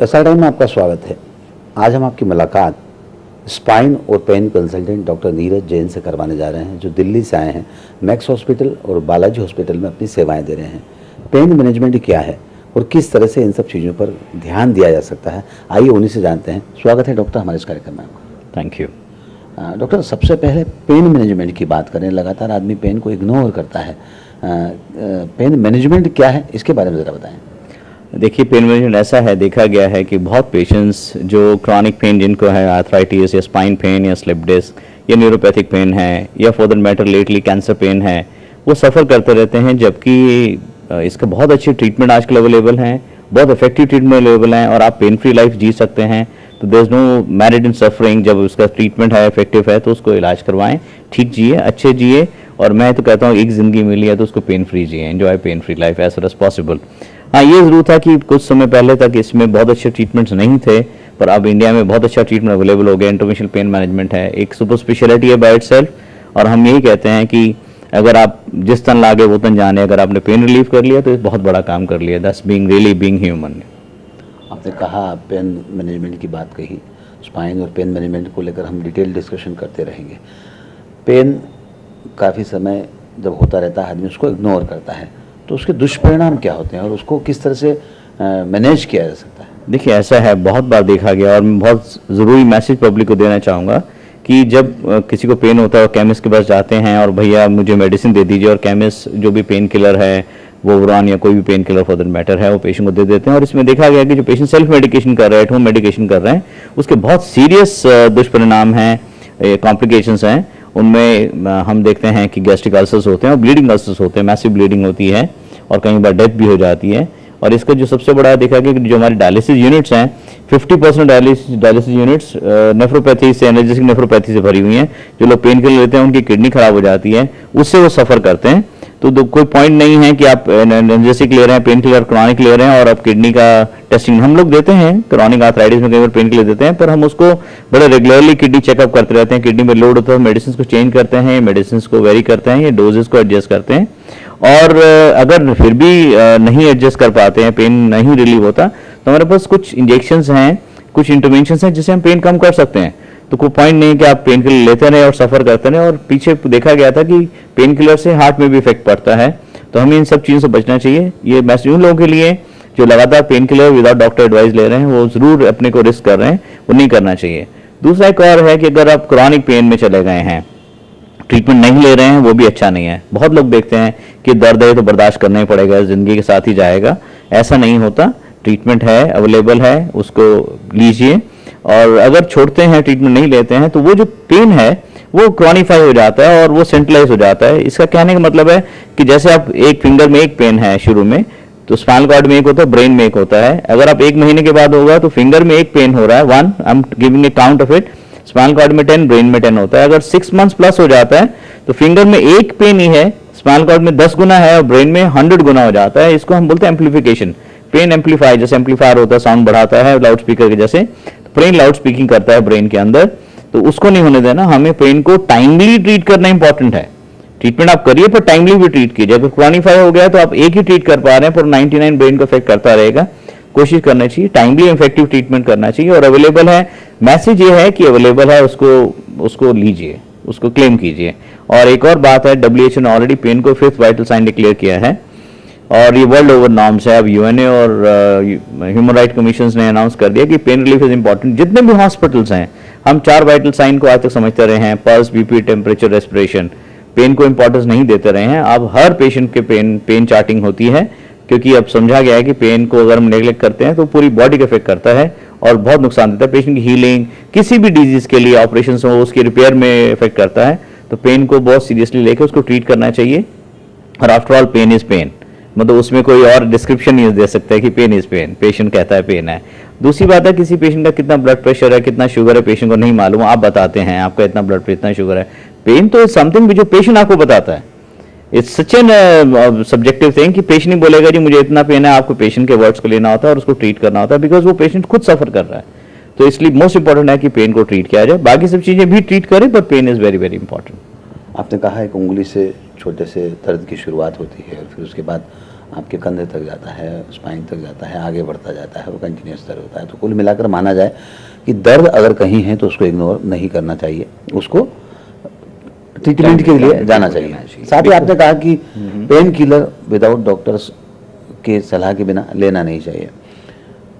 SRI में आपका स्वागत है। आज हम आपकी मुलाकात स्पाइन और pain consultant doctor Neeraj Jain से करवाने जा रहे हैं, जो दिल्ली से आए हैं। मैक्स हॉस्पिटल और बालाजी हॉस्पिटल में अपनी सेवाएं दे रहे हैं। पेन मैनेजमेंट क्या है और किस तरह से इन सब चीज़ों पर ध्यान दिया जा सकता है, आइए उन्हीं से जानते हैं। स्वागत है डॉक्टर हमारे इस कार्यक्रम में। Thank you. डॉक्टर, सबसे पहले पेन मैनेजमेंट की बात करें। लगातार आदमी पेन को इग्नोर करता है। पेन मैनेजमेंट क्या है, इसके बारे में ज़रा बताएं। देखिए, पेन मैनेजमेंट ऐसा है, देखा गया है कि बहुत पेशेंट्स जो क्रॉनिक पेन जिनको है, आर्थराइटिस या स्पाइन पेन या स्लिप डिस्क या न्यूरोपैथिक पेन है या for that matter lately cancer pen है, वो सफ़र करते रहते हैं। जबकि इसका बहुत अच्छी ट्रीटमेंट आजकल अवेलेबल हैं, बहुत इफेक्टिव ट्रीटमेंट अवेलेबल हैं और आप पेन फ्री लाइफ जी सकते हैं। तो there is no merit in suffering. जब उसका ट्रीटमेंट है, इफेक्टिव है, तो उसको इलाज करवाएं, ठीक जिए, अच्छे जिए। और मैं तो कहता हूँ एक ज़िंदगी मिली है तो उसको पेन फ्री जिए, enjoy pain free life as as possible. हाँ, ये ज़रूर था कि कुछ समय पहले तक इसमें बहुत अच्छे ट्रीटमेंट्स नहीं थे, पर अब इंडिया में बहुत अच्छा ट्रीटमेंट अवेलेबल हो गया। इंटरवेंशनल पेन मैनेजमेंट है, एक सुपर स्पेशलिटी है बाय इटसेल्फ। और हम यही कहते हैं कि अगर आप जिस तन लागे वो तन जाने, अगर आपने पेन रिलीफ कर लिया तो बहुत बड़ा काम कर लिया। That's being really being human. आपने कहा, पेन मैनेजमेंट की बात कही, स्पाइन और पेन मैनेजमेंट को लेकर हम डिटेल डिस्कशन करते रहेंगे। पेन काफ़ी समय जब होता रहता है, आदमी उसको इग्नोर करता है, तो उसके दुष्परिणाम क्या होते हैं और उसको किस तरह से मैनेज किया जा सकता है? देखिए, ऐसा है, बहुत बार देखा गया और मैं बहुत ज़रूरी मैसेज पब्लिक को देना चाहूँगा कि जब किसी को पेन होता है और केमिस्ट के पास जाते हैं और भैया मुझे मेडिसिन दे दीजिए, और केमिस्ट जो भी पेन किलर है, वो वोवरान या कोई भी pain killer for that matter है, वो पेशेंट को दे देते हैं। और इसमें देखा गया कि जो पेशेंट सेल्फ मेडिकेशन कर रहे हैं, एट होम मेडिकेशन कर रहे हैं, उसके बहुत सीरियस दुष्परिणाम हैं, कॉम्प्लिकेशंस हैं। उनमें हम देखते हैं कि गैस्ट्रिक अल्सर्स होते हैं और ब्लीडिंग अल्सर्स होते हैं, मैसिव ब्लीडिंग होती है और कई बार डेथ भी हो जाती है। और इसका जो सबसे बड़ा देखा गया कि जो हमारी डायलिसिस यूनिट्स हैं, 50% डायलिसिस यूनिट्स नेफ्रोपैथी से, एनर्जेटिक नेफ्रोपैथी से भरी हुई हैं। जो लोग पेन किलर लेते हैं उनकी किडनी खराब हो जाती है, उससे वो सफ़र करते हैं। तो कोई पॉइंट नहीं है कि आप एनर्जेटिक ले रहे हैं, पेन किलर क्रॉनिक ले रहे हैं और आप किडनी का टेस्टिंग हम लोग देते हैं। क्रॉनिक आर्थराइटिस में कई बार पेन किलर देते हैं, पर हम उसको बड़े रेगुलरली किडनी चेकअप करते रहते हैं। किडनी में लोड होता है, मेडिसिन को चेंज करते हैं, मेडिसिन को वेरी करते हैं, या डोजेस को एडजस्ट करते हैं। और अगर फिर भी नहीं एडजस्ट कर पाते हैं, पेन नहीं रिलीव होता, तो हमारे पास कुछ इंजेक्शंस हैं, कुछ इंटरवेंशंस हैं जिससे हम पेन कम कर सकते हैं। तो कोई पॉइंट नहीं कि आप पेन किलर लेते रहे और सफ़र करते रहे। और पीछे देखा गया था कि पेन किलर से हार्ट में भी इफेक्ट पड़ता है, तो हमें इन सब चीज़ों से बचना चाहिए। ये मैसेज उन लोगों के लिए जो लगातार pain killer without doctor advice ले रहे हैं, वो ज़रूर अपने को रिस्क कर रहे हैं, वो नहीं करना चाहिए। दूसरा एक और है कि अगर आप क्रॉनिक पेन में चले गए हैं, ट्रीटमेंट नहीं ले रहे हैं, वो भी अच्छा नहीं है। बहुत लोग देखते हैं कि दर्द है तो बर्दाश्त करना ही पड़ेगा, ज़िंदगी के साथ ही जाएगा। ऐसा नहीं होता, ट्रीटमेंट है, अवेलेबल है, उसको लीजिए। और अगर छोड़ते हैं, ट्रीटमेंट नहीं लेते हैं, तो वो जो पेन है वो क्रॉनिफाई हो जाता है और वो सेंट्रलाइज हो जाता है। इसका कहने का मतलब है कि जैसे आप एक फिंगर में एक पेन है शुरू में, तो स्पाइनल कॉर्ड में एक होता है, ब्रेन में एक होता है। अगर आप 1 महीने के बाद होगा तो फिंगर में एक पेन हो रहा है, 1, I am giving a count of it, spinal cord में 10, ब्रेन में 10 होता है। अगर 6 मंथ्स प्लस हो जाता है तो फिंगर में एक पेन ही है, स्पाइनल कॉर्ड में 10 गुना है और ब्रेन में 100 गुना हो जाता है। इसको हम बोलते हैं एम्पलीफिकेशन। पेन एम्पलीफाई, जैसे एम्पलीफायर होता है, साउंड बढ़ाता है लाउड स्पीकर के जैसे, ब्रेन लाउड स्पीकिंग करता है ब्रेन के अंदर, तो उसको नहीं होने देना। हमें पेन को टाइमली ट्रीट करना इंपॉर्टेंट है। ट्रीटमेंट आप करिए पर टाइमली भी ट्रीट कीजिए। अगर क्रॉनिफाई हो गया तो आप एक ही ट्रीट कर पा रहे हैं, पर 99 ब्रेन को इफेक्ट करता रहेगा। कोशिश करना चाहिए, टाइमली इफेक्टिव ट्रीटमेंट करना चाहिए। और अवेलेबल है, मैसेज ये है कि अवेलेबल है, उसको लीजिए, उसको क्लेम कीजिए। और एक और बात है, WHO ने ऑलरेडी पेन को 5th वाइटल साइन डिक्लेयर किया है और ये वर्ल्ड ओवर नॉर्म्स है। अब यूएनए और ह्यूमन राइट कमीशन ने अनाउंस कर दिया कि पेन रिलीफ इज इंपॉर्टेंट। जितने भी हॉस्पिटल्स हैं, हम 4 वाइटल साइन को आज तक समझते रहे हैं, pulse, BP, temperature, respiration. Pain को इंपॉर्टेंस नहीं देते रहे हैं। अब हर पेशेंट के पेन चार्टिंग होती है, क्योंकि अब समझा गया है कि पेन को अगर हम नेग्लेक्ट करते हैं तो पूरी बॉडी को इफेक्ट करता है और बहुत नुकसान देता है। पेशेंट की हीलिंग, किसी भी डिजीज के लिए ऑपरेशन हो, उसकी रिपेयर में इफेक्ट करता है। तो पेन को बहुत सीरियसली लेकर उसको ट्रीट करना चाहिए। और after all pain is pain, मतलब उसमें कोई और डिस्क्रिप्शन नहीं दे सकता है कि पेन इज पेन, पेशेंट कहता है पेन है। दूसरी बात है, किसी पेशेंट का कितना ब्लड प्रेशर है, कितना शुगर है, पेशेंट को नहीं मालूम, आप बताते हैं आपका इतना ब्लड प्रेशर, इतना शुगर है। पेन तो इज समथिंग जो पेशेंट आपको बताता है। It's such an subjective thing कि पेशेंट नहीं बोलेगा जी मुझे इतना पेन है, आपको पेशेंट के वर्ड्स को लेना होता है और उसको ट्रीट करना होता है, बिकॉज वो पेशेंट खुद सफर कर रहा है। तो इसलिए मोस्ट इंपॉर्टेंट है कि पेन को ट्रीट किया जाए। बाकी सब चीजें भी ट्रीट करें, पर pain is very very important. आपने कहा एक उंगली से छोटे से दर्द की शुरुआत होती है और फिर उसके बाद आपके कंधे तक जाता है, स्पाइन तक जाता है, आगे बढ़ता जाता है और कंटिन्यूस दर्द होता है। तो कुल मिलाकर माना जाए कि दर्द अगर कहीं है तो उसको इग्नोर नहीं करना चाहिए, उसको ट्रीटमेंट के लिए जाना चाहिए। साथ ही आपने कहा कि पेन किलर विदाउट डॉक्टर्स के सलाह के बिना लेना नहीं चाहिए।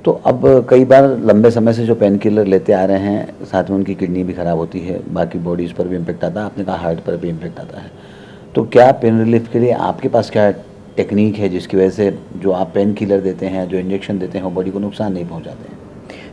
तो अब कई बार लंबे समय से जो पेन किलर लेते आ रहे हैं, साथ में उनकी किडनी भी खराब होती है, बाकी बॉडीज़ पर भी इम्पेक्ट आता है, आपने कहा हार्ट पर भी इम्पेक्ट आता है। तो क्या पेन रिलीफ के लिए आपके पास क्या टेक्निक है जिसकी वजह से जो आप पेन किलर देते हैं, जो इंजेक्शन देते हैं, वो बॉडी को नुकसान नहीं पहुंचाते हैं?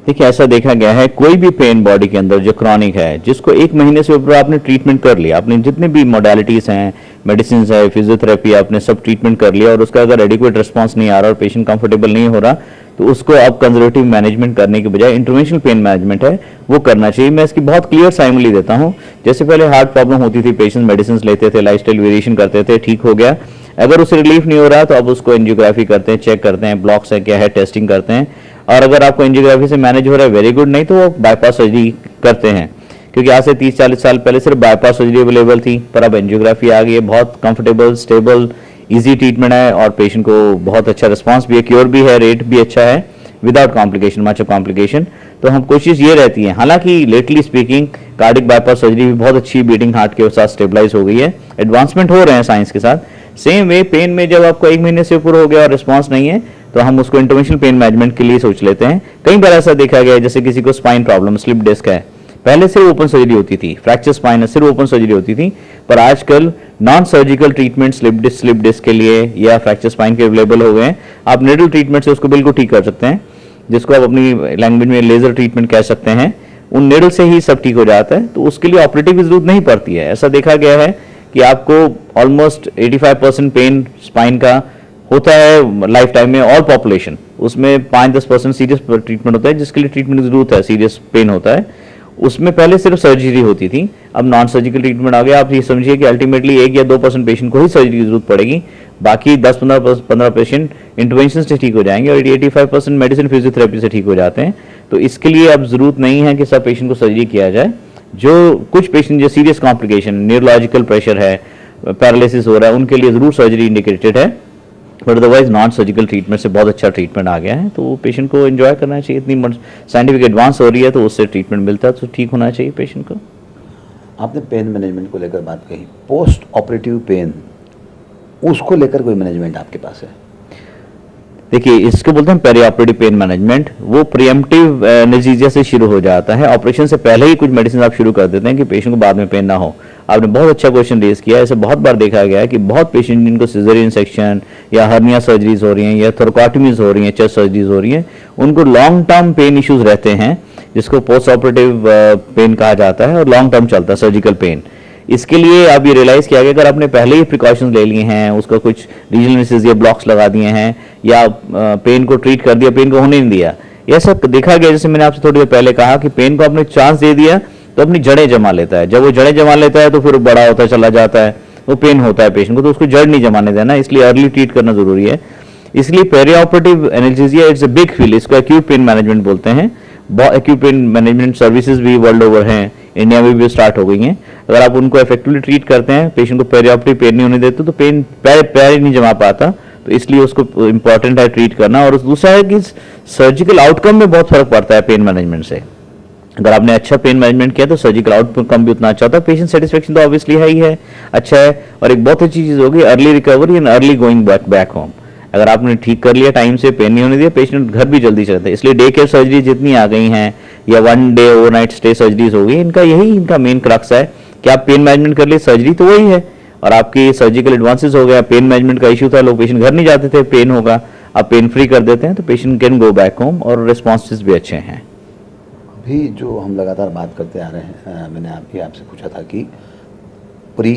देखिए, ऐसा देखा गया है कोई भी पेन बॉडी के अंदर जो क्रॉनिक है, जिसको 1 महीने से ऊपर आपने ट्रीटमेंट कर लिया, आपने जितने भी मोडालिटीज हैं, मेडिसिन है, फिजियोथेरेपी, आपने सब ट्रीटमेंट कर लिया और उसका अगर एडिक्वेट रिस्पांस नहीं आ रहा और पेशेंट कंफर्टेबल नहीं हो रहा, तो उसको अब कंजर्वेटिव मैनेजमेंट करने के बजाय इंटरवेंशनल पेन मैनेजमेंट है वो करना चाहिए। मैं इसकी बहुत क्लियर साइमली देता हूँ। जैसे पहले हार्ट प्रॉब्लम होती थी, पेशेंट मेडिसिन लेते थे, लाइफस्टाइल वेरिएशन करते थे, ठीक हो गया, अगर उससे रिलीफ नहीं हो रहा तो अब उसको एंजियोग्राफी करते हैं, चेक करते हैं ब्लॉक्स है क्या है, टेस्टिंग करते हैं, और अगर आपको एंजियोग्राफी से मैनेज हो रहा है वेरी गुड, नहीं तो वो बाईपास सर्जरी करते हैं। क्योंकि आज से 30-40 साल पहले सिर्फ बाईपास सर्जरी अवेलेबल थी, पर अब एंजियोग्राफी आ गई है, बहुत कंफर्टेबल, स्टेबल, इजी ट्रीटमेंट है और पेशेंट को बहुत अच्छा रिस्पांस भी है, क्योर भी है, रेट भी अच्छा है, without complication, much of complication. तो हम कोशिश ये रहती है, हालांकि lately speaking cardiac bypass surgery भी बहुत अच्छी बीटिंग हार्ट के साथ स्टेबलाइज हो गई है, एडवांसमेंट हो रहे हैं साइंस के साथ। सेम वे पेन में जब आपको 1 महीने से ऊपर हो गया और रिस्पांस नहीं है तो हम उसको इंटरवेंशनल पेन मैनेजमेंट के लिए सोच लेते हैं। कई बार ऐसा देखा गया है, जैसे किसी को स्पाइन प्रॉब्लम, स्लिप डिस्क है, पहले सिर्फ ओपन सर्जरी होती थी, फ्रैक्चर स्पाइन है सिर्फ ओपन सर्जरी होती थी, पर आजकल non surgical treatment slip disc के लिए या फ्रैक्चर स्पाइन के अवेलेबल हो गए हैं। आप निडल ट्रीटमेंट से उसको बिल्कुल ठीक कर सकते हैं, जिसको आप अपनी लैंग्वेज में लेजर ट्रीटमेंट कह सकते हैं। उन निडल से ही सब ठीक हो जाता है, तो उसके लिए ऑपरेटिव की जरूरत नहीं पड़ती है। ऐसा देखा गया है कि आपको ऑलमोस्ट 85% पेन स्पाइन का होता है लाइफ टाइम में, ऑल पॉपुलेशन, उसमें 5-10% सीरियस ट्रीटमेंट होता है, जिसके लिए ट्रीटमेंट की जरूरत है, सीरियस पेन होता है, उसमें पहले सिर्फ सर्जरी होती थी, अब नॉन सर्जिकल ट्रीटमेंट आ गया। आप ये समझिए कि अल्टीमेटली 1 या 2% पेशेंट को ही सर्जरी की जरूरत पड़ेगी, बाकी 10-15 पेशेंट इंटरवेंशन से ठीक हो जाएंगे और 85% मेडिसिन फिजियोथेरेपी से ठीक हो जाते हैं। तो इसके लिए अब जरूरत नहीं है कि सब पेशेंट को सर्जरी किया जाए। जो कुछ पेशेंट जो सीरियस कॉम्प्लिकेशन, न्यूरोलॉजिकल प्रेशर है, पैरालिसिस हो रहा है, उनके लिए जरूर सर्जरी इंडिकेटेड है, but otherwise non surgical treatment से बहुत अच्छा ट्रीटमेंट आ गया है। तो पेशेंट को एंजॉय करना चाहिए, इतनी साइंटिफिक एडवांस हो रही है तो उससे ट्रीटमेंट मिलता है, तो ठीक होना चाहिए पेशेंट को। आपने पेन मैनेजमेंट को लेकर बात कही, पोस्ट ऑपरेटिव पेन, उसको लेकर कोई मैनेजमेंट आपके पास है? देखिए, इसको बोलते हैं पेरी ऑपरेटिव पेन मैनेजमेंट। वो प्रिएम्प्टिव एनेस्थीसिया से शुरू हो जाता है, ऑपरेशन से पहले ही कुछ मेडिसिन आप शुरू कर देते हैं कि पेशेंट को बाद में पेन ना हो। आपने बहुत अच्छा क्वेश्चन रेज किया है। ऐसे बहुत बार देखा गया है कि बहुत पेशेंट जिनको सिजेरियन सेक्शन या हर्निया सर्जरीज हो रही हैं या थोरैकोटॉमीज हो रही हैं, चेस्ट सर्जरीज हो रही हैं, उनको लॉन्ग टर्म पेन इश्यूज रहते हैं, जिसको पोस्ट ऑपरेटिव पेन कहा जाता है और लॉन्ग टर्म चलता है सर्जिकल पेन। इसके लिए अब ये रियलाइज किया गया अगर आपने पहले ही प्रिकॉशंस ले लिए हैं, उसका कुछ रीजनल एनेस्थीसिया ब्लॉक्स लगा दिए हैं या पेन को ट्रीट कर दिया, पेन को होने नहीं दिया, ये सब देखा गया। जैसे मैंने आपसे थोड़ी देर पहले कहा कि पेन को आपने चांस दे दिया तो अपनी जड़ें जमा लेता है, जब वो जड़ें जमा लेता है तो फिर वो बड़ा होता चला जाता है, वो पेन होता है पेशेंट को, तो उसको जड़ नहीं जमाने देना, इसलिए अर्ली ट्रीट करना जरूरी है। इसलिए perioperative anaesthesia it's a big field, इसको एक्यूट पेन मैनेजमेंट बोलते हैं। एक्यूट पेन मैनेजमेंट सर्विसेज भी वर्ल्ड ओवर हैं, इंडिया में भी स्टार्ट हो गई हैं। अगर आप उनको इफेक्टिवली ट्रीट करते हैं, पेशेंट को पेरी ऑपरेटिव पेन नहीं होने देते तो पेन पैर ही नहीं जमा पाता, तो इसलिए उसको इंपॉर्टेंट है ट्रीट करना। और दूसरा है कि सर्जिकल आउटकम में बहुत फर्क पड़ता है पेन मैनेजमेंट से। अगर आपने अच्छा पेन मैनेजमेंट किया तो सर्जिकल आउटकम भी उतना अच्छा होता है, पेशेंट सेटिस्फेक्शन तो ऑब्वियसली है ही है, अच्छा है। और एक बहुत अच्छी चीज होगी early recovery and early going back home. अगर आपने ठीक कर लिया टाइम से, पेन नहीं होने दिया, पेशेंट घर भी जल्दी चलता है। इसलिए डे केयर सर्जरी जितनी आ गई हैं या 1 डे ओवरनाइट स्टे सर्जरीज हो गई, इनका मेन क्रक्स है कि आप पेन मैनेजमेंट कर लिए, सर्जरी तो वही है और आपकी सर्जिकल एडवांसेस हो गया। पेन मैनेजमेंट का इशू था, लोग पेशेंट घर नहीं जाते थे, पेन होगा, आप पेन फ्री कर देते हैं तो patient can go back home और रिस्पॉन्सेज भी अच्छे हैं। अभी जो हम लगातार बात करते आ रहे हैं, मैंने आपसे पूछा था कि प्री,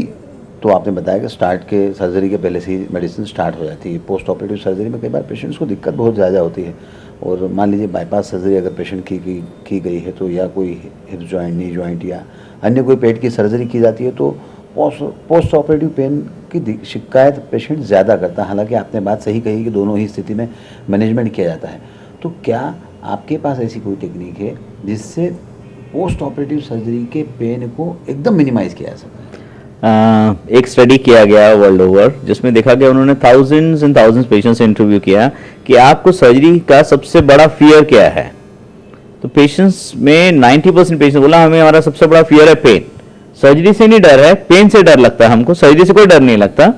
तो आपने बताया कि स्टार्ट के सर्जरी के पहले से ही मेडिसिन स्टार्ट हो जाती है। पोस्ट ऑपरेटिव सर्जरी में कई बार पेशेंट्स को दिक्कत बहुत ज़्यादा होती है, और मान लीजिए बाईपास सर्जरी अगर पेशेंट की गई है तो, या कोई हिप जॉइंट, नी जॉइंट या अन्य कोई पेट की सर्जरी की जाती है, तो पोस्ट ऑपरेटिव पेन की शिकायत पेशेंट ज़्यादा करता है। हालांकि आपने बात सही कही कि दोनों ही स्थिति में मैनेजमेंट किया जाता है। तो क्या आपके पास ऐसी कोई टेक्निक है जिससे पोस्ट ऑपरेटिव सर्जरी के पेन को एकदम मिनिमाइज़ किया जा सकता है? एक स्टडी किया गया वर्ल्ड ओवर जिसमें देखा गया, उन्होंने थाउजेंड्स एंड थाउजेंड्स पेशेंट्स से इंटरव्यू किया कि आपको सर्जरी का सबसे बड़ा फियर क्या है। तो पेशेंट्स में 90% पेशेंट बोला हमें हमारा सबसे बड़ा फियर है पेन। सर्जरी से नहीं डर है, पेन से डर लगता है हमको, सर्जरी से कोई डर नहीं लगता।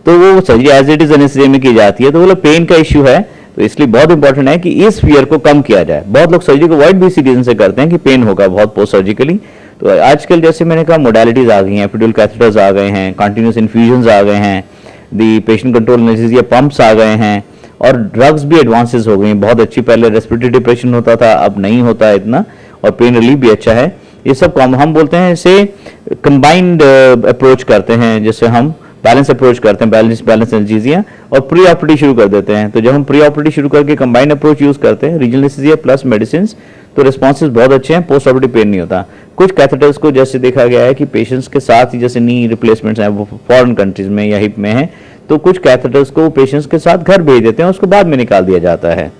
तो वो surgery as it is anaesthesia में की जाती है, तो बोला पेन का इश्यू है, तो इसलिए बहुत इंपॉर्टेंट है कि इस फियर को कम किया जाए। बहुत लोग सर्जरी को अवॉइड भी इसी रीजन से करते हैं कि पेन होगा बहुत पोस्ट सर्जिकली। तो आजकल जैसे मैंने कहा मोडालिटीज आ गई हैं, एपिड्यूरल कैथेटर्स आ गए हैं, कंटिन्यूस इन्फ्यूजन्स आ गए हैं, दी पेशेंट कंट्रोल एनेस्थीसिया पंप्स आ गए हैं, और ड्रग्स भी एडवांसेस हो गई हैं बहुत अच्छी। पहले रेस्पिरेटरी डिप्रेशन होता था, अब नहीं होता है इतना, और पेन रिलीफ भी अच्छा है। ये सब हम बोलते हैं इसे कंबाइंड अप्रोच करते हैं, जैसे हम बैलेंस अप्रोच करते हैं, बैलेंस एनाल्जेसिया, और प्री ऑपरेटिव शुरू कर देते हैं। तो जब हम प्री ऑपरेटिव शुरू करके कंबाइंड अप्रोच यूज करते हैं, रीजनल एनेस्थीसिया प्लस मेडिसिन, तो रिस्पॉन्सेज बहुत अच्छे हैं, पोस्ट ऑपरेटिव पेन नहीं होता। कुछ कैथेटर्स को जैसे देखा गया है कि पेशेंट्स के साथ ही, जैसे नी रिप्लेसमेंट्स हैं वो फॉरेन कंट्रीज में या हिप में है, तो कुछ कैथेटर्स को पेशेंट्स के साथ घर भेज देते हैं, उसको बाद में निकाल दिया जाता है।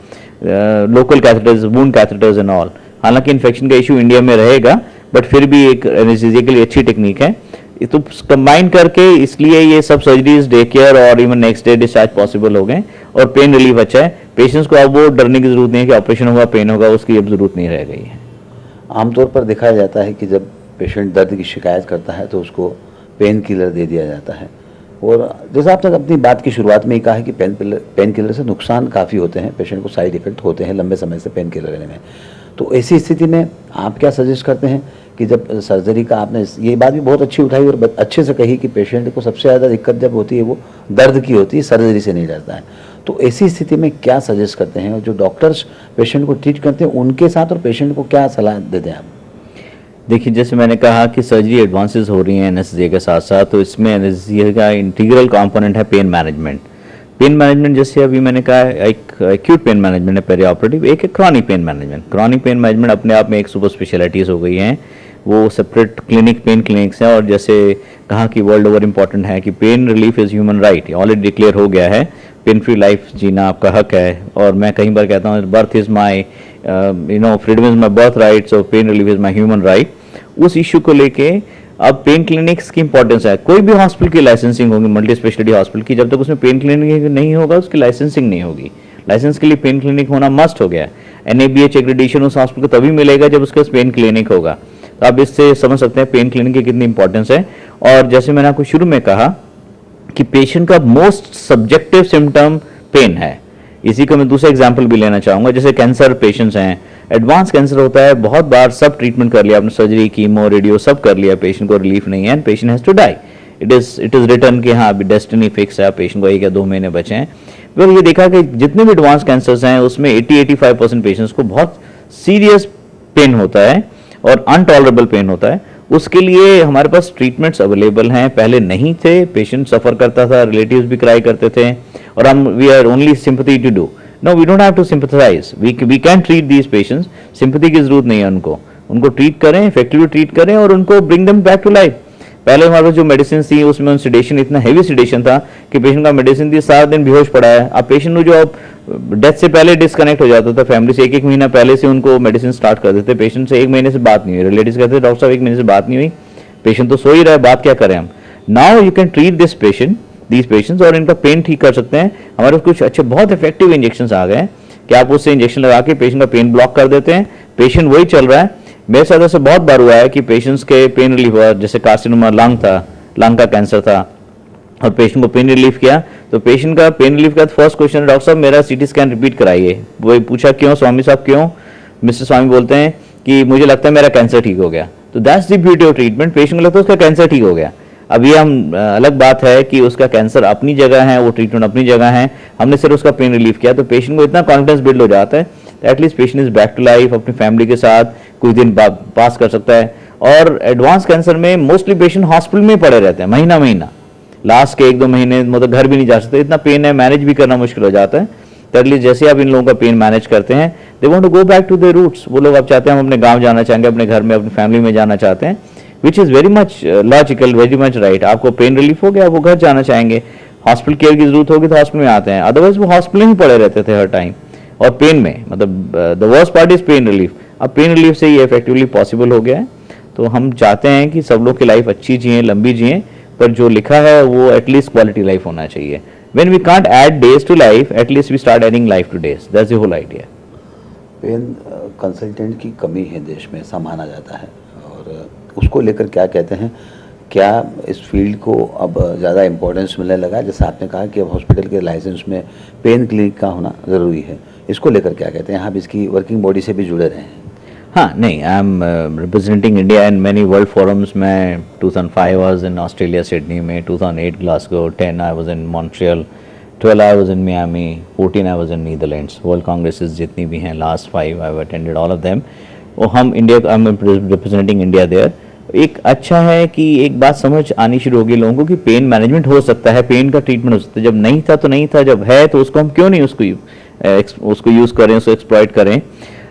Local catheters, wound catheters and all. हालांकि इन्फेक्शन का इशू इंडिया में रहेगा, बट फिर भी एक एनेस्थीसिया के लिए अच्छी टेक्निक है। तो कंबाइन करके इसलिए ये सब सर्जरीज डे केयर और even next day discharge possible हो गए, और पेन रिलीफ अच्छा है। पेशेंट्स को अब वो डरने की जरूरत नहीं है कि ऑपरेशन होगा पेन होगा, उसकी अब जरूरत नहीं रह गई है। आमतौर पर दिखाया जाता है कि जब पेशेंट दर्द की शिकायत करता है तो उसको पेन किलर दे दिया जाता है, और जैसा आपने अपनी बात की शुरुआत में ही कहा है कि पेन किलर से नुकसान काफ़ी होते हैं, पेशेंट को साइड इफेक्ट होते हैं लंबे समय से पेन किलर लेने में। तो ऐसी स्थिति में आप क्या सजेस्ट करते हैं कि जब सर्जरी का, आपने ये बात भी बहुत अच्छी उठाई और अच्छे से कही कि पेशेंट को सबसे ज़्यादा दिक्कत जब होती है वो दर्द की होती है, सर्जरी से नहीं डरता है, तो ऐसी स्थिति में क्या सजेस्ट करते हैं, और जो डॉक्टर्स पेशेंट को ट्रीट करते हैं उनके साथ और पेशेंट को क्या सलाह देते हैं आप? देखिए, जैसे मैंने कहा कि सर्जरी एडवांसेस हो रही हैं एनेस्थीसिया के साथ साथ, तो इसमें एनेस्थीसिया का इंटीग्रल कंपोनेंट है पेन मैनेजमेंट। पेन मैनेजमेंट जैसे अभी मैंने कहा, एक एक्यूट पेन मैनेजमेंट है पेरी ऑपरेटिव, एक है chronic pain management. Chronic pain management अपने आप में एक सुपर स्पेशलिटीज़ हो गई हैं, वो सेपरेट क्लिनिक, पेन क्लिनिक्स हैं। और जैसे कहा कि वर्ल्ड ओवर इंपॉर्टेंट है कि pain relief is human right, already declare हो गया है, पेन फ्री लाइफ जीना आपका हक है। और मैं कई बार कहता हूँ birth is my freedom is my birth right, so pain relief is my human right. उस इश्यू को लेके अब पेन क्लिनिक्स की इंपॉर्टेंस है। कोई भी हॉस्पिटल की लाइसेंसिंग होगी, मल्टी स्पेशलिटी हॉस्पिटल की, जब तक उसमें पेन क्लिनिक नहीं होगा उसकी लाइसेंसिंग नहीं होगी। लाइसेंस के लिए पेन क्लिनिक होना मस्ट हो गया। NABH एक्रेडिटेशन उस हॉस्पिटल को तभी मिलेगा जब उसके पास पेन क्लिनिक होगा। तो आप इससे समझ सकते हैं पेन क्लिनिक की कितनी इंपॉर्टेंस है। और जैसे मैंने आपको शुरू में कहा कि पेशेंट का मोस्ट सब्जेक्टिव सिम्टम पेन है। इसी का मैं दूसरा एग्जाम्पल भी लेना चाहूंगा। जैसे कैंसर पेशेंट्स हैं, एडवांस कैंसर होता है, बहुत बार सब ट्रीटमेंट कर लिया आपने, सर्जरी, कीमो, रेडियो सब कर लिया, पेशेंट को रिलीफ नहीं है and patient has to die. It is written कि हाँ अभी डेस्टिनी फिक्स है, पेशेंट को 1 या 2 महीने बचे हैं। फिर ये देखा कि जितने भी एडवांस कैंसर्स हैं उसमें 80-85% पेशेंट्स को बहुत सीरियस पेन होता है और अनटॉलरेबल पेन होता है। उसके लिए हमारे पास ट्रीटमेंट्स अवेलेबल हैं, पहले नहीं थे, पेशेंट सफर करता था, रिलेटिव्स भी क्राई करते थे, और हम we are only sympathy to do. No, we don't have to sympathise, we can treat these patients. Sympathy की जरूरत नहीं है उनको ट्रीट करें, इफेक्टिवली ट्रीट करें और उनको bring them back to life. पहले हमारे पास जो मेडिसिन थी उसमें सिडेशन, इतना हैवी सिडेशन था कि पेशेंट का मेडिसिन थी 7 दिन बेहोश पड़ा है। अब पेशेंट जो डेथ से पहले डिस्कनेक्ट हो जाता था फैमिली से, 1-1 महीना पहले से उनको मेडिसिन स्टार्ट कर देते। पेशेंट से 1 महीने से बात नहीं हुई, रिलेटिव्स कहते डॉक्टर साहब 1 महीने से बात नहीं हुई, पेशेंट तो सो ही रहा है, बात क्या करें हम। Now you can treat these patients और इनका पेन ठीक कर सकते हैं। हमारे कुछ अच्छे बहुत इफेक्टिव इंजेक्शन आ गए हैं कि आप उससे इंजेक्शन लगा के पेशेंट का पेन ब्लॉक कर देते हैं, पेशेंट वही चल रहा है। मेरे साथ ऐसे बहुत बार हुआ है कि पेशेंट्स के पेन रिलीफ हुआ, जैसे कार्सिनोमा लंग था, लंग का कैंसर था और पेशेंट को पेन रिलीफ किया, तो पेशेंट का पेन रिलीफ का फर्स्ट क्वेश्चन, डॉक्टर साहब मेरा CT स्कैन रिपीट कराइए। वो पूछा क्यों स्वामी साहब क्यों? मिस्टर स्वामी बोलते हैं कि मुझे लगता है मेरा कैंसर ठीक हो गया। तो that's the beauty of treatment, patient को लगता है उसका कैंसर ठीक हो गया। अब ये हम अलग बात है कि उसका कैंसर अपनी जगह है, वो ट्रीटमेंट अपनी जगह है, हमने सिर्फ उसका पेन रिलीफ किया, तो पेशेंट को इतना कॉन्फिडेंस बिल्ड हो जाता है at least patient is back to life, अपनी फैमिली के साथ कुछ दिन पास कर सकता है। और एडवांस कैंसर में मोस्टली पेशेंट हॉस्पिटल में पड़े रहते हैं महीना, लास्ट के 1-2 महीने मतलब घर भी नहीं जा सकते, इतना पेन है, मैनेज भी करना मुश्किल हो जाता है। तो एटलीस्ट जैसे आप इन लोगों का पेन मैनेज करते हैं, they want to go back to their roots. वो लोग अब चाहते हैं हम अपने गांव जाना चाहेंगे, अपने घर में, अपनी फैमिली में जाना चाहते हैं, which is very much logical, very much right. आपको पेन रिलीफ हो गया, वो घर जाना चाहेंगे, हॉस्पिटल केयर की जरूरत होगी तो हॉस्पिटल में आते हैं, अदरवाइज वो हॉस्पिटल में ही पड़े रहते थे हर टाइम। और पेन में मतलब the worst part is pain relief. अब पेन रिलीफ से ये इफेक्टिवली पॉसिबल हो गया है। तो हम चाहते हैं कि सब लोग की लाइफ अच्छी जिए, लंबी जिए, पर जो लिखा है वो एटलीस्ट क्वालिटी लाइफ होना चाहिए. When we can't add days to life, at least we start adding life to days. That's the whole idea. Pain consultant की कमी है देश में, ऐसा माना जाता है, और उसको लेकर क्या कहते हैं, क्या इस फील्ड को अब ज़्यादा इम्पोर्टेंस मिलने लगा? जैसे आपने कहा कि अब हॉस्पिटल के लाइसेंस में पेन क्लिनिक का होना ज़रूरी है, इसको लेकर क्या कहते हैं? आप इसकी वर्किंग बॉडी से भी जुड़े रहे हैं. हाँ, नहीं, I am representing India in many world forums. मैं 2005 वाज इन ऑस्ट्रेलिया सिडनी में, 2008 Glasgow, 10 I was in Montreal, 12 I was in Miami, 14 I was in Netherlands. World congresses जितनी भी हैं, last 5 I have attended all of them. और हम India, I am representing India there. एक अच्छा है कि एक बात समझ आनी शुरू होगी लोगों को कि पेन मैनेजमेंट हो सकता है, पेन का ट्रीटमेंट हो सकता है. जब नहीं था तो नहीं था, जब है तो उसको हम क्यों नहीं उसको यूज़ करें, उसको एक्सप्लॉइट करें.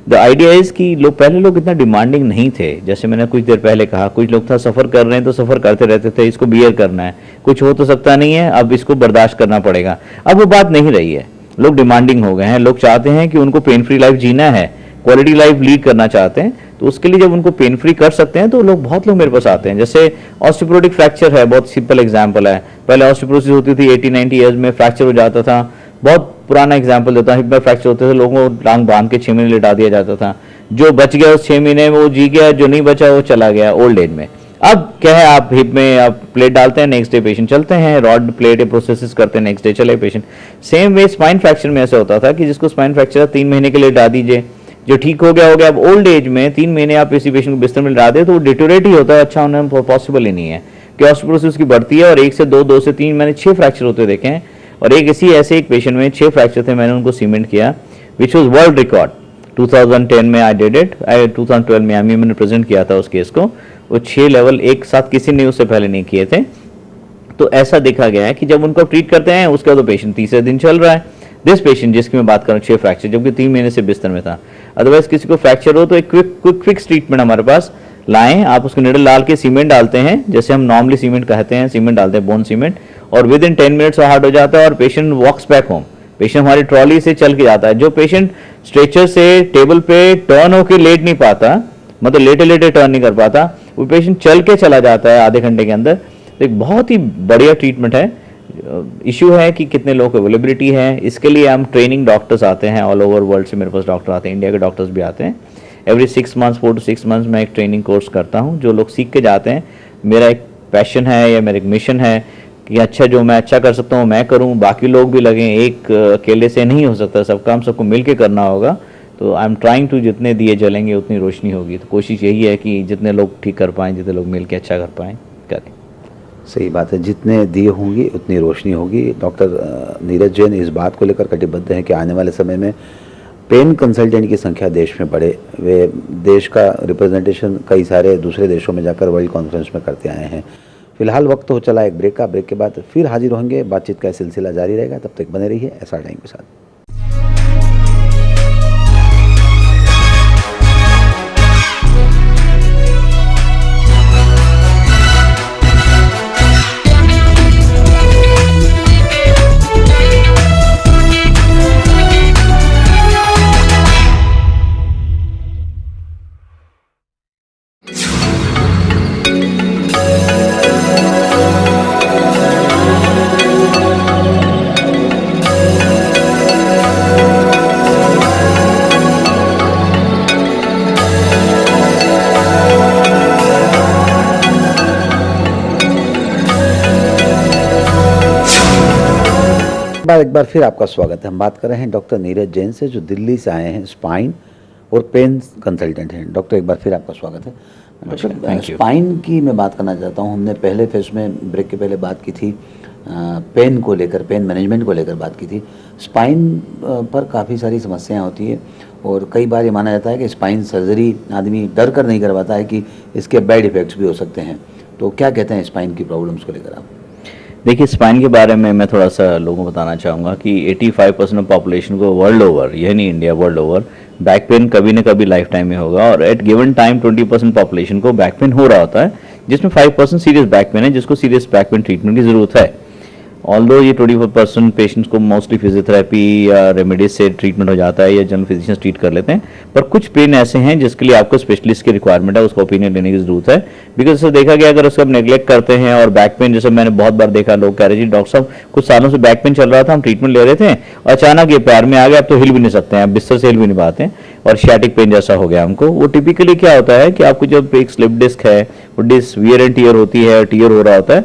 द आइडिया इज़ कि पहले लोग इतना डिमांडिंग नहीं थे. जैसे मैंने कुछ देर पहले कहा, कुछ लोग था सफ़र कर रहे हैं तो सफ़र करते रहते थे, इसको बियर करना है, कुछ हो तो सकता नहीं है, अब इसको बर्दाश्त करना पड़ेगा. अब वो बात नहीं रही है. लोग डिमांडिंग हो गए हैं. लोग चाहते हैं कि उनको पेन फ्री लाइफ जीना है, क्वालिटी लाइफ लीड करना चाहते हैं. तो उसके लिए जब उनको पेन फ्री कर सकते हैं तो बहुत लोग मेरे पास आते हैं. जैसे ऑस्टियोपोरोटिक फ्रैक्चर है, बहुत सिंपल एग्जांपल है. पहले ऑस्टियोपोरोसिस होती थी 80-90 ईयर्स में, फ्रैक्चर हो जाता था. बहुत पुराना एग्जांपल देता हूं, हिप में फ्रैक्चर होते थे, लोगों को टांग बांध के 6 महीने लिटा दिया जाता था. जो बच गया उस 6 महीने में वो जी गया, जो नहीं बचा वो चला गया ओल्ड एज में. अब क्या है, आप हिप में आप प्लेट डालते हैं, नेक्स्ट डे पेशेंट चलते हैं, रॉड प्लेट प्रोसेसेस करते हैं, नेक्स्ट डे चले patient. Same way spine fracture में ऐसा होता था कि जिसको स्पाइन फ्रैक्चर 3 महीने के लिए डाल दीजिए, जो ठीक हो गया हो गया. अब ओल्ड एज में 3 महीने आप किसी पेशेंट को बिस्तर में लगा दे तो वो डिटोरेट ही होता है, अच्छा होना पॉसिबल ही नहीं है. कि ऑस्टियोपोरोसिस की बढ़ती है और 1 से 2 से 3 मैंने 6 फ्रैक्चर होते देखे हैं. और एक ऐसे एक पेशेंट में 6 फ्रैक्चर थे, मैंने उनको सीमेंट किया, विच वॉज वर्ल्ड रिकॉर्ड. 2010 में आई डिड इट. 2012 में मियामी मैंने प्रेजेंट किया था उस केस को. वो 6 लेवल एक साथ किसी ने उससे पहले नहीं किए थे. तो ऐसा देखा गया है कि जब उनको ट्रीट करते हैं उसके बाद पेशेंट तीसरे दिन चल रहा है. दिस पेशेंट जिसकी मैं बात कर रहा हूँ 6 फ्रैक्चर, जबकि 3 महीने से बिस्तर में था. अदरवाइज किसी को फ्रैक्चर हो तो एक क्विक ट्रीटमेंट हमारे पास लाएं. आप उसको निडल डाल के सीमेंट डालते हैं, जैसे हम नॉर्मली सीमेंट कहते हैं, सीमेंट डालते हैं, बोन सीमेंट, और विद इन 10 मिनट्स हार्ड हो जाता है और पेशेंट वॉक्स बैक होम. पेशेंट हमारी ट्रॉली से चल के जाता है. जो पेशेंट स्ट्रेचर से टेबल पे टर्न होकर लेट नहीं पाता, मतलब लेटे लेटे टर्न नहीं कर पाता, वो पेशेंट चल के चला जाता है आधे घंटे के अंदर. तो एक बहुत ही बढ़िया ट्रीटमेंट है. इशू है कि कितने लोग को अवेलेबिलिटी है. इसके लिए हम ट्रेनिंग डॉक्टर्स आते हैं ऑल ओवर वर्ल्ड से, मेरे पास डॉक्टर आते हैं, इंडिया के डॉक्टर्स भी आते हैं. एवरी 6 मंथ्स 4 to 6 मंथ्स मैं एक ट्रेनिंग कोर्स करता हूँ, जो लोग सीख के जाते हैं. मेरा एक पैशन है या मेरा एक मिशन है कि अच्छा जो मैं अच्छा कर सकता हूँ मैं करूँ, बाकी लोग भी लगें. एक अकेले से नहीं हो सकता, सब काम सबको मिल के करना होगा. तो आई एम ट्राइंग टू, जितने दिए जलेंगे उतनी रोशनी होगी. तो कोशिश यही है कि जितने लोग ठीक कर पाएँ, जितने लोग मिल के अच्छा कर पाएँ, करें. सही बात है, जितने दिए होंगी उतनी रोशनी होगी. डॉक्टर नीरज जैन इस बात को लेकर कटिबद्ध हैं कि आने वाले समय में पेन कंसल्टेंट की संख्या देश में बढ़े. वे देश का रिप्रेजेंटेशन कई सारे दूसरे देशों में जाकर वर्ल्ड कॉन्फ्रेंस में करते आए हैं. फिलहाल वक्त हो चला एक ब्रेक का. ब्रेक के बाद फिर हाजिर होंगे, बातचीत का सिलसिला जारी रहेगा. तब तक बने रहिए SR टाइम के साथ. एक बार फिर आपका स्वागत है. हम बात कर रहे हैं डॉक्टर नीरज जैन से, जो दिल्ली से आए हैं, स्पाइन और पेन कंसल्टेंट हैं. डॉक्टर एक बार फिर आपका स्वागत है. डॉक्टर, स्पाइन की मैं बात करना चाहता हूं. हमने पहले फेज में ब्रेक के पहले बात की थी पेन को लेकर, पेन मैनेजमेंट को लेकर बात की थी. स्पाइन पर काफ़ी सारी समस्याएं होती है और कई बार ये माना जाता है कि स्पाइन सर्जरी आदमी डर कर नहीं करवाता है कि इसके बैड इफेक्ट्स भी हो सकते हैं. तो क्या कहते हैं स्पाइन की प्रॉब्लम्स को लेकर आप? देखिए, स्पाइन के बारे में मैं थोड़ा सा लोगों को बताना चाहूँगा कि 85% ऑफ पॉपुलेशन को वर्ल्ड ओवर, यह नहीं India, world over back pain कभी न कभी लाइफ टाइम में होगा. और एट गिवन टाइम 20% पॉपुलेशन को बैक पेन हो रहा होता है, जिसमें 5% सीरियस बैक पेन है, जिसको सीरियस बैक पेन ट्रीटमेंट की ज़रूरत है. ऑल्दो ये 24% पेशेंट्स को मोस्टली फिजियोथेरेपी या रेमेडीज से ट्रीटमेंट हो जाता है या जनरल फिजिशियंस ट्रीट कर लेते हैं, पर कुछ पेन ऐसे हैं जिसके लिए आपको स्पेशलिस्ट की रिक्वायरमेंट है, उसका ओपिनियन लेने की जरूरत है। बिकॉज इससे देखा गया अगर उसका नेग्लेक्ट करते हैं, और बैक पेन जैसे मैंने बहुत बार देखा, लोग कह रहे जी डॉक्टर साहब कुछ सालों से बैक पेन चल रहा था, हम ट्रीटमेंट ले रहे थे, अचानक ये पैर में आ गया, अब तो हिल भी नहीं सकते हैं, अब बिस्तर से हिल भी नहीं पाते हैं और शियाटिक पेन जैसा हो गया हमको। वो टिपिकली क्या होता है कि आपको जब एक स्लिप डिस्क है, वो डिस्क वियर एंड टियर होती है, टियर हो रहा होता है,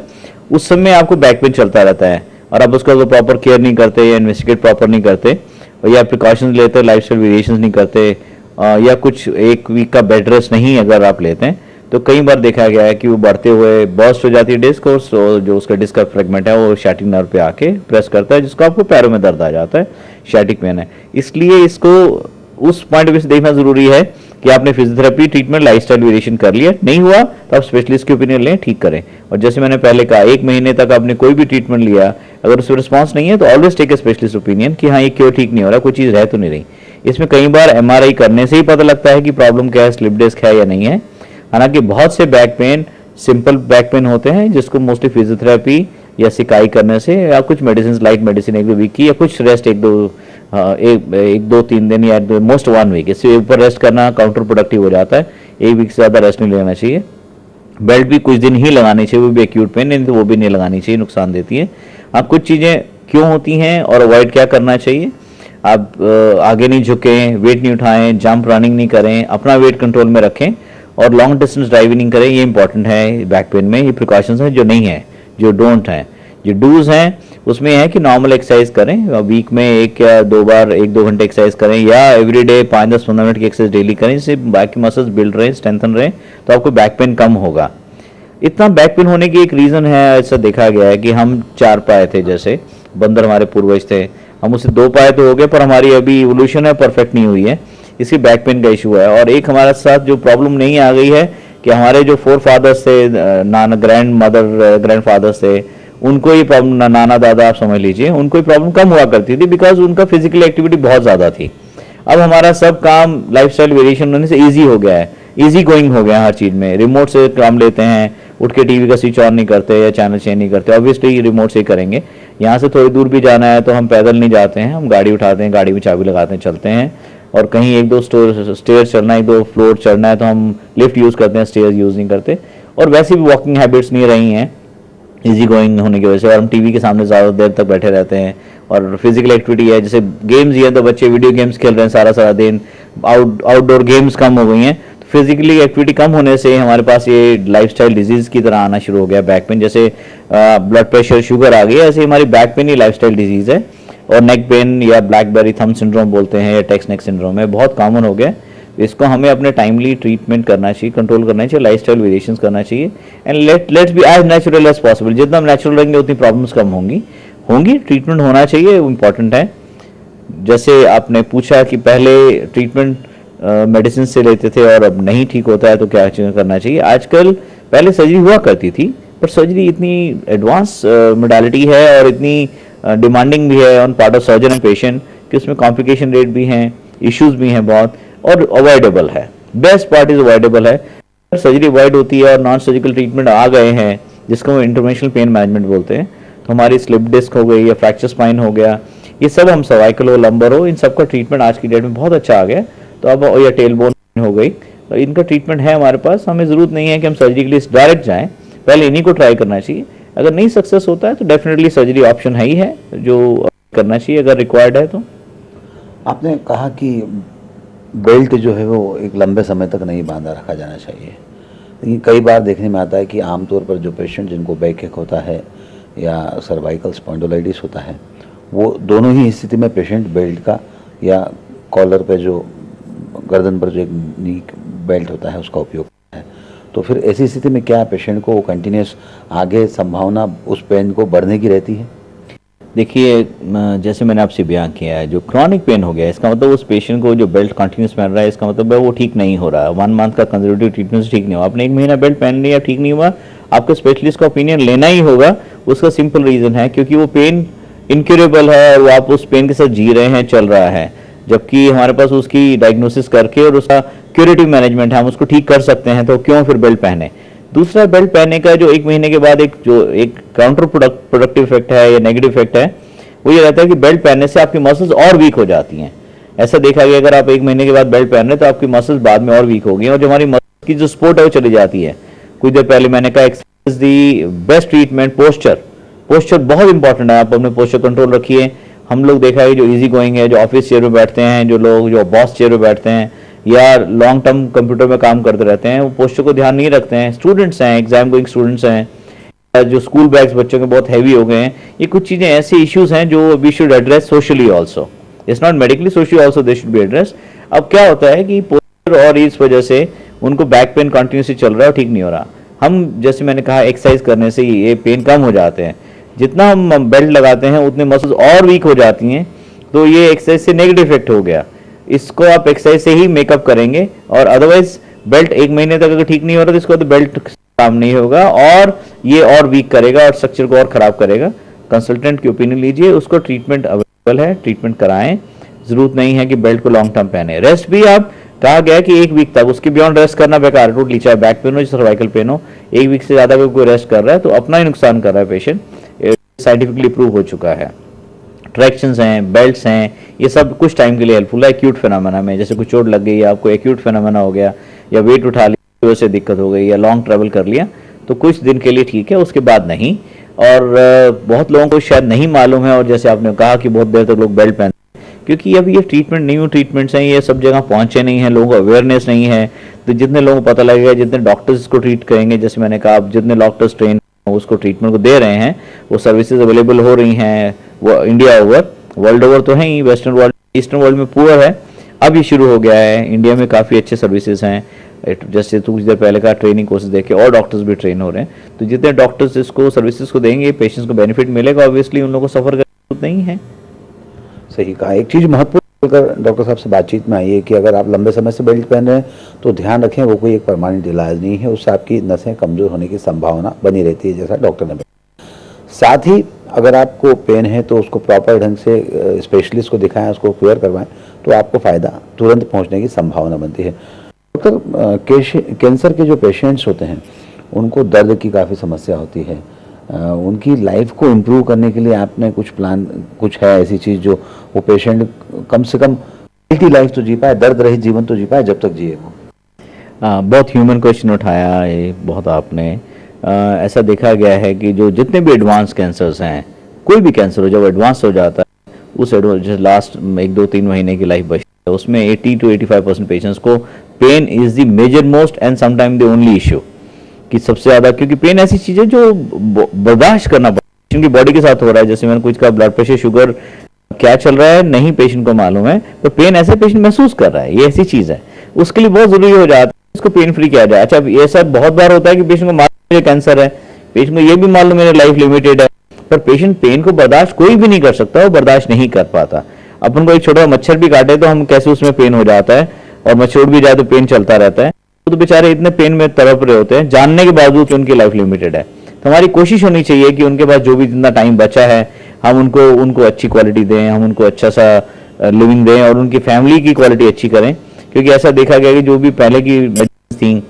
उस समय आपको बैक पेन चलता रहता है और आप उसका प्रॉपर केयर नहीं करते या इन्वेस्टिगेट प्रॉपर नहीं करते या प्रिकॉशंस लेते, लाइफस्टाइल वेरिएशंस नहीं करते या कुछ एक वीक का बेड रेस्ट नहीं अगर आप लेते हैं, तो कई बार देखा गया है कि वो बढ़ते हुए बर्स्ट हो जाती है डिस्क, और जो उसका डिस्क का फ्रेगमेंट है वो शैटिक नर्व पे आके प्रेस करता है, जिसको आपको पैरों में दर्द आ जाता है, शैटिक पेन है। इसलिए इसको उस पॉइंट ऑफ व्यू से देखना जरूरी है कि आपने फिजियोथेरेपी ट्रीटमेंट लाइफस्टाइल वेरिएशन कर लिया, नहीं हुआ तो आप स्पेशलिस्ट की ओपिनियन लें, ठीक करें। और जैसे मैंने पहले कहा, 1 महीने तक आपने कोई भी ट्रीटमेंट लिया, अगर उसमें रिस्पांस नहीं है तो always take a specialist opinion कि हाँ ये क्यों ठीक नहीं हो रहा, कोई चीज़ रह तो नहीं रही। इसमें कई बार MRI करने से ही पता लगता है कि प्रॉब्लम क्या है, स्लिप डिस्क है या नहीं है। हालांकि बहुत से back pain simple back pain होते हैं जिसको मोस्टली फिजियोथेरेपी या सिकाई करने से या कुछ मेडिसिन, लाइट मेडिसिन 1-2 वीक की, या कुछ रेस्ट 1-2-3 दिन या मोस्ट 1 वीक, इससे ऊपर रेस्ट करना काउंटर प्रोडक्टिव हो जाता है। 1 वीक से ज़्यादा रेस्ट नहीं लेना चाहिए। बेल्ट भी कुछ दिन ही लगानी चाहिए, वो भी एक्यूट पेन, नहीं तो वो भी नहीं लगानी चाहिए, नुकसान देती है। आप कुछ चीज़ें क्यों होती हैं और अवॉइड क्या करना चाहिए, आप आगे नहीं झुकें, वेट नहीं उठाएं, जंप रनिंग नहीं करें, अपना वेट कंट्रोल में रखें और लॉन्ग डिस्टेंस ड्राइविंग नहीं करें, ये इंपॉर्टेंट है बैक पेन में। ये प्रिकॉशंस हैं जो नहीं है, जो डोंट हैं। जो डूज हैं उसमें है कि नॉर्मल एक्सरसाइज करें, वीक में 1 या 2 बार 1-2 घंटे एक्सरसाइज करें, या एवरीडे 5-10-15 मिनट की एक्सरसाइज डेली करें, जिससे बैक की मसल्स बिल्ड रहे, स्ट्रेंथन रहे, तो आपको बैक पेन कम होगा। इतना बैक पेन होने की एक रीज़न है, ऐसा देखा गया है कि हम 4 पाए थे, जैसे बंदर हमारे पूर्वज थे, हम उससे 2 पाए तो हो गए, पर हमारी अभी इवोल्यूशन है परफेक्ट नहीं हुई है, इसकी बैक पेन का इशू है। और एक हमारे साथ जो प्रॉब्लम नहीं आ गई है कि हमारे जो 4 फादर्स थे, ग्रैंड मदर ग्रैंड फादर्स थे, उनको ये प्रॉब्लम, नाना दादा आप समझ लीजिए, उनको ये प्रॉब्लम कम हुआ करती थी बिकॉज उनका फिजिकल एक्टिविटी बहुत ज़्यादा थी। अब हमारा सब काम लाइफस्टाइल वेरिएशन होने से ईजी हो गया है, ईजी गोइंग हो गया हर चीज़ में, रिमोट से काम लेते हैं, उठ के टीवी का स्विच ऑन नहीं करते या चैनल चेंज नहीं करते, ऑब्वियसली रिमोट से ही करेंगे। यहाँ से थोड़ी दूर भी जाना है तो हम पैदल नहीं जाते हैं, हम गाड़ी उठाते हैं, गाड़ी में चाबी लगाते हैं, चलते हैं। और कहीं 1-2 स्टेयर चढ़ना, 1-2 फ्लोर चढ़ना है तो हम लिफ्ट यूज़ करते हैं, स्टेयर यूज़ नहीं करते। और वैसे भी वॉकिंग हैबिट्स नहीं रही हैं इजी गोइंग होने की वजह से, और हम टीवी के सामने ज़्यादा देर तक बैठे रहते हैं। और फिजिकल एक्टिविटी है, जैसे गेम्स ही है तो बच्चे वीडियो गेम्स खेल रहे हैं सारा दिन, आउटडोर गेम्स कम हो गई हैं, तो फिजिकली एक्टिविटी कम होने से हमारे पास ये लाइफस्टाइल डिजीज़ की तरह आना शुरू हो गया बैक पेन। जैसे ब्लड प्रेशर, शुगर आ गई, ऐसे हमारी बैक पेन ही लाइफस्टाइल डिजीज़ है। और नेक पेन या ब्लैकबेरी थंब सिंड्रोम बोलते हैं, या टेक्स नेक सिंड्रोम है, बहुत कॉमन हो गया। इसको हमें अपने टाइमली ट्रीटमेंट करना चाहिए, कंट्रोल करना चाहिए, लाइफस्टाइल वेरिएशंस करना चाहिए, and let's be as natural as possible. जितना हम नेचुरल रहेंगे उतनी प्रॉब्लम्स कम होंगी। ट्रीटमेंट होना चाहिए, वो इम्पॉर्टेंट है। जैसे आपने पूछा कि पहले ट्रीटमेंट मेडिसिन से लेते थे और अब नहीं ठीक होता है तो क्या करना चाहिए। आजकल पहले सर्जरी हुआ करती थी, पर सर्जरी इतनी एडवांस मोडालिटी है और इतनी डिमांडिंग भी है on part of surgeon and patient कि उसमें कॉम्प्लिकेशन रेट भी हैं, इश्यूज भी हैं बहुत, और अवॉइडेबल है। बेस्ट पार्ट इज अवॉइडेबल है। सर्जरी अवॉइड होती है और नॉन सर्जिकल ट्रीटमेंट आ गए हैं, जिसको इंटरवेंशनल पेन मैनेजमेंट बोलते हैं, तो हमारी स्लिप डिस्क हो गई या फ्रैक्चर स्पाइन हो गया, ये सब हम सर्वाइकल हो, लंबर हो, इन सब का ट्रीटमेंट आज की डेट में बहुत अच्छा आ गया। तो अब या टेल बोन हो गई, तो इनका ट्रीटमेंट है हमारे पास। हमें ज़रूरत नहीं है कि हम सर्जरी के लिए डायरेक्ट जाएँ, पहले इन्हीं को ट्राई करना चाहिए। अगर नहीं सक्सेस होता है तो डेफिनेटली सर्जरी ऑप्शन है ही है, जो करना चाहिए अगर रिक्वायर्ड है तो। आपने कहा कि बेल्ट जो है वो एक लंबे समय तक नहीं बांधा रखा जाना चाहिए, लेकिन कई बार देखने में आता है कि आमतौर पर जो पेशेंट जिनको बैक एक होता है या सर्वाइकल स्पॉन्डिलोलाइटिस होता है, वो दोनों ही स्थिति में पेशेंट बेल्ट का या कॉलर पे जो गर्दन पर जो एक नी बेल्ट होता है उसका उपयोग करता है। तो फिर ऐसी स्थिति में क्या पेशेंट को कंटिन्यूस आगे संभावना उस पेन को बढ़ने की रहती है? देखिए, जैसे मैंने आपसे बयान किया है, जो क्रॉनिक पेन हो गया, इसका मतलब उस पेशेंट को जो बेल्ट कंटिन्यूस पहन रहा है, इसका मतलब है वो ठीक नहीं हो रहा है। 1 मंथ का कंजर्वेटिव ट्रीटमेंट से ठीक नहीं हुआ, आपने 1 महीना बेल्ट पहन लिया, ठीक नहीं हुआ, आपको स्पेशलिस्ट का ओपिनियन लेना ही होगा। उसका सिंपल रीज़न है क्योंकि वो पेन इनक्यूरेबल है और आप उस पेन के साथ जी रहे हैं, चल रहा है, जबकि हमारे पास उसकी डायग्नोसिस करके और उसका क्यूरेटिव मैनेजमेंट है, हम उसको ठीक कर सकते हैं, तो क्यों फिर बेल्ट पहने। दूसरा, बेल्ट पहनने का जो 1 महीने के बाद एक काउंटर प्रोडक्टिव इफेक्ट है या नेगेटिव इफेक्ट है, वो ये रहता है कि बेल्ट पहनने से आपकी मसल्स और वीक हो जाती हैं। ऐसा देखा गया, अगर आप 1 महीने के बाद बेल्ट पहन रहे हैं तो आपकी मसल्स बाद में और वीक होगी और जो हमारी मसल्स की जो सपोर्ट है वो चली जाती है। कुछ देर पहले मैंने कहा exercise the best treatment posture बहुत इंपॉर्टेंट है। आप अपने पोस्चर कंट्रोल रखिए। हम लोग देखा है जो इजी गोइंग है, जो ऑफिस चेयर में बैठते हैं, जो लोग जो बॉस चेयर में बैठते हैं या लॉन्ग टर्म कंप्यूटर में काम करते रहते हैं, वो पोस्चर को ध्यान नहीं रखते हैं। स्टूडेंट्स हैं, एग्जाम गोइंग स्टूडेंट्स हैं, जो स्कूल बैग्स बच्चों के बहुत हैवी हो गए हैं, ये कुछ चीजें ऐसे इश्यूज हैं जो we should address socially also, it's not medically, socially also they should be address. अब क्या होता है कि पोस्चर और इस वजह से उनको बैक पेन कंटिन्यूसली चल रहा है और ठीक नहीं हो रहा। हम जैसे मैंने कहा एक्सरसाइज करने से ये पेन कम हो जाते हैं। जितना हम बेल्ट लगाते हैं उतने मसल्स और वीक हो जाती हैं, तो ये एक्सरसाइज से नेगेटिव इफेक्ट हो गया। इसको आप एक्सरसाइज से ही मेकअप करेंगे और अदरवाइज बेल्ट 1 महीने तक अगर ठीक नहीं हो रहा तो इसको तो बेल्ट काम नहीं होगा और ये और वीक करेगा और स्ट्रक्चर को और खराब करेगा। कंसल्टेंट की ओपिनियन लीजिए, उसको ट्रीटमेंट अवेलेबल है, ट्रीटमेंट कराएं। जरूरत नहीं है कि बेल्ट को लॉन्ग टर्म पहने। रेस्ट भी आप कहा गया कि 1 वीक तक, उसके बियॉन्ड रेस्ट करना बेकार है। टोटली चाहे बैक पेन हो सर्वाइकल पेन हो, 1 वीक से ज्यादा कोई रेस्ट कर रहा है तो अपना ही नुकसान कर रहा है पेशेंट, साइंटिफिकली प्रूव हो चुका है। ट्रैक्शंस हैं, बेल्ट्स हैं, ये सब कुछ टाइम के लिए हेल्पफुल है। एक्यूट फिनोमेना में जैसे कुछ चोट लग गई, आपको एक्यूट फिनोमेना हो गया या वेट उठा लिया वजह से दिक्कत हो गई या लॉन्ग ट्रैवल कर लिया तो कुछ दिन के लिए ठीक है, उसके बाद नहीं। और बहुत लोगों को शायद नहीं मालूम है और जैसे आपने कहा कि बहुत देर तक लोग बेल्ट पहनते हैं, क्योंकि अब ये ट्रीटमेंट न्यू ट्रीटमेंट्स हैं, ये सब जगह पहुंचे नहीं हैं, लोगों को अवेयरनेस नहीं है। तो जितने लोगों को पता लगेगा, जितने डॉक्टर्स इसको ट्रीट करेंगे, जैसे मैंने कहा आप जितने डॉक्टर्स ट्रेन उसको ट्रीटमेंट को दे रहे हैं, वो सर्विसेज अवेलेबल हो रही हैं, वो इंडिया ओवर, वर्ल्ड ओवर तो है ही, वेस्टर्न वर्ल्ड, ईस्टर्न वर्ल्ड में पुअर है, अब ये शुरू हो गया है। इंडिया में काफ़ी अच्छे सर्विसेज हैं, जैसे कुछ देर पहले का ट्रेनिंग कोर्सेज देखे और डॉक्टर्स भी ट्रेन हो रहे हैं। तो जितने डॉक्टर्स इसको सर्विसेज को देंगे, पेशेंट्स को बेनिफिट मिलेगा, ऑब्वियसली उन लोगों को सफर करने की जरूरत नहीं है। सही कहा। एक चीज़ महत्वपूर्ण डॉक्टर साहब से बातचीत में आई है कि अगर आप लंबे समय से बेल्ट पहन रहे हैं तो ध्यान रखें वो कोई एक परमानेंट इलाज नहीं है, उससे आपकी नसें कमज़ोर होने की संभावना बनी रहती है, जैसा डॉक्टर ने बताया। साथ ही अगर आपको पेन है तो उसको प्रॉपर ढंग से स्पेशलिस्ट को दिखाएं, उसको क्लियर करवाएं, तो आपको फ़ायदा तुरंत पहुंचने की संभावना बनती है। डॉक्टर, कैंसर के जो पेशेंट्स होते हैं उनको दर्द की काफ़ी समस्या होती है, उनकी लाइफ को इम्प्रूव करने के लिए आपने कुछ प्लान, कुछ है ऐसी चीज़ जो वो पेशेंट कम से कम क्वालिटी लाइफ तो जी पाए, दर्द रहित जीवन तो जी पाए जब तक जिए वो? बहुत ह्यूमन क्वेश्चन उठाया ये बहुत आपने। ऐसा देखा गया है कि जो जितने भी एडवांस कैंसर्स हैं, कोई भी कैंसर हो जब एडवांस हो जाता है, उस लास्ट 1-2-3 महीने की लाइफ बचती है, उसमें 80 to 85% पेशेंट्स को pain is the major most and sometime the only issue, कि सबसे ज्यादा, क्योंकि पेन ऐसी चीज है जो बर्दाश्त करना पड़ता है, उनकी बॉडी के साथ हो रहा है। जैसे मैंने कुछ कहा ब्लड प्रेशर, शुगर क्या चल रहा है नहीं पेशेंट को मालूम है, तो पेन ऐसे पेशेंट महसूस कर रहा है, ये ऐसी चीज है, उसके लिए बहुत जरूरी हो जाता है इसको पेन फ्री किया जाए। अच्छा, ये सब बहुत बार होता है कि पेशेंट को मालूम है कैंसर है, पेशेंट को ये भी मालूम मेरी लाइफ लिमिटेड है, पर पेशेंट पेन को बर्दाश्त कोई भी नहीं कर सकता, वो बर्दाश्त नहीं कर पाता। अपन को एक छोटा मच्छर भी काटे तो हम कैसे उसमें पेन हो जाता है, और मच्छर उड़ भी जाए तो पेन चलता रहता है। तो बेचारे इतने पेन में तड़प रहे होते हैं जानने के बावजूद कि उनकी लाइफ लिमिटेड है। तो हमारी कोशिश होनी चाहिए कि उनके पास जो भी जितना टाइम बचा है हम उनको अच्छी क्वालिटी दें, हम उनको अच्छा सा लिविंग दें और उनकी फैमिली की क्वालिटी अच्छी करें। क्योंकि ऐसा देखा गया कि जो भी पहले की मेडिसिन थी,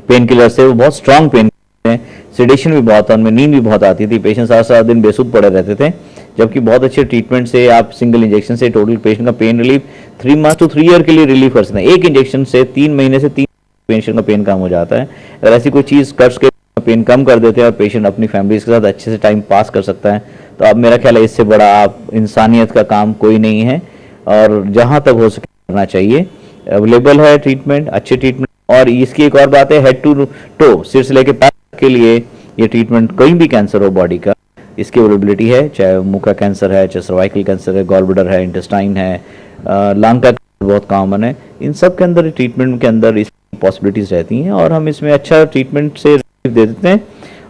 पेन किलर से, वो बहुत स्ट्रॉन्ग पेन है, सेडेशन भी बहुत था उनमें, नींद भी बहुत आती थी, पेशेंट 7-7 दिन बेसुध पड़े रहते थे। जबकि बहुत अच्छे ट्रीटमेंट से, आप सिंगल इंजेक्शन से टोटल पेशेंट का pain relief 3 month to 3 year के लिए रिलीफ कर सकते हैं। एक इंजेक्शन से 3 महीने से 3 पेशेंट का पेन कम हो जाता है। अगर ऐसी कोई चीज कर के पेन कम कर देते हैं और पेशेंट अपनी फैमिली के साथ अच्छे से टाइम पास कर सकता है, तो अब मेरा ख्याल है इससे बड़ा आप इंसानियत का काम कोई नहीं है। और जहां तक हो सके करना चाहिए, अवेलेबल है ट्रीटमेंट, अच्छे ट्रीटमेंट। और इसकी एक और बात है, हेड टू टो, सिर से लेके पैर के लिए ये ट्रीटमेंट, कोई भी कैंसर हो बॉडी का, इसकी अवेलेबिलिटी है। चाहे मुंह का कैंसर है, चाहे सर्वाइकल कैंसर है, गॉल ब्लैडर है, इंटेस्टाइन है, लंग का बहुत कॉमन है, इन सब के अंदर ट्रीटमेंट के अंदर इस पॉसिबिलिटीज रहती हैं और हम इसमें अच्छा ट्रीटमेंट से दे देते हैं।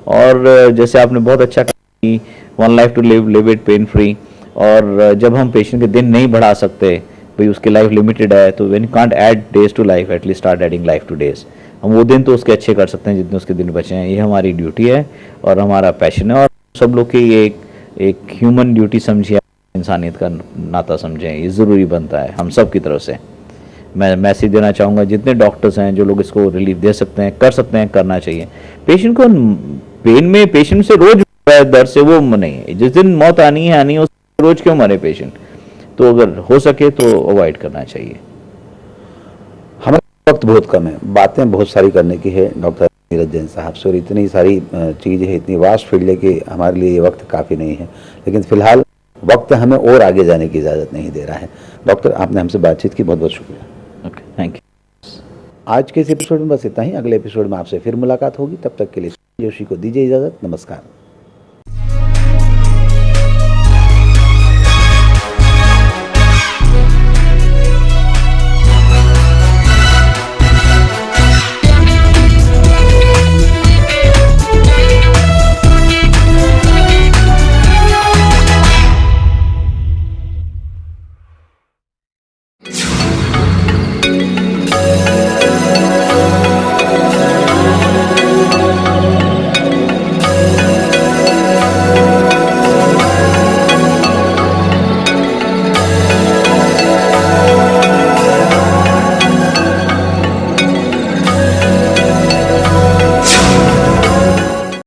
और जैसे आपने बहुत अच्छा कहा कि 1 life to live it pain free, और जब हम पेशेंट के दिन नहीं बढ़ा सकते, भाई उसकी लाइफ लिमिटेड है, तो when you can't add days to life, at least start adding life to days. हम वो दिन तो उसके अच्छे कर सकते हैं जितने उसके दिन बचे हैं। ये हमारी ड्यूटी है और हमारा पैशन है, और सब लोग की एक ह्यूमन ड्यूटी समझिए, इंसानियत का नाता समझें, ये ज़रूरी बनता है हम सब की तरफ से। मैं मैसेज देना चाहूँगा जितने डॉक्टर्स हैं जो लोग इसको रिलीफ दे सकते हैं, कर सकते हैं, करना चाहिए। पेशेंट को पेन में पेशेंट से रोज दर्द से वो नहीं है, जिस दिन मौत आनी है उस रोज क्यों मरे पेशेंट, तो अगर हो सके तो अवॉइड करना चाहिए। हमारा वक्त बहुत कम है, बातें बहुत सारी करने की है डॉक्टर नीरज जैन साहब से, और इतनी सारी चीज़ है, इतनी वास्ट फील्ड है कि हमारे लिए ये वक्त काफ़ी नहीं है, लेकिन फिलहाल वक्त हमें और आगे जाने की इजाज़त नहीं दे रहा है। डॉक्टर, आपने हमसे बातचीत की, बहुत बहुत शुक्रिया। Okay, thank you. आज के इस एपिसोड में बस इतना ही। अगले एपिसोड में आपसे फिर मुलाकात होगी, तब तक के लिए जोशी को दीजिए इजाज़त। नमस्कार।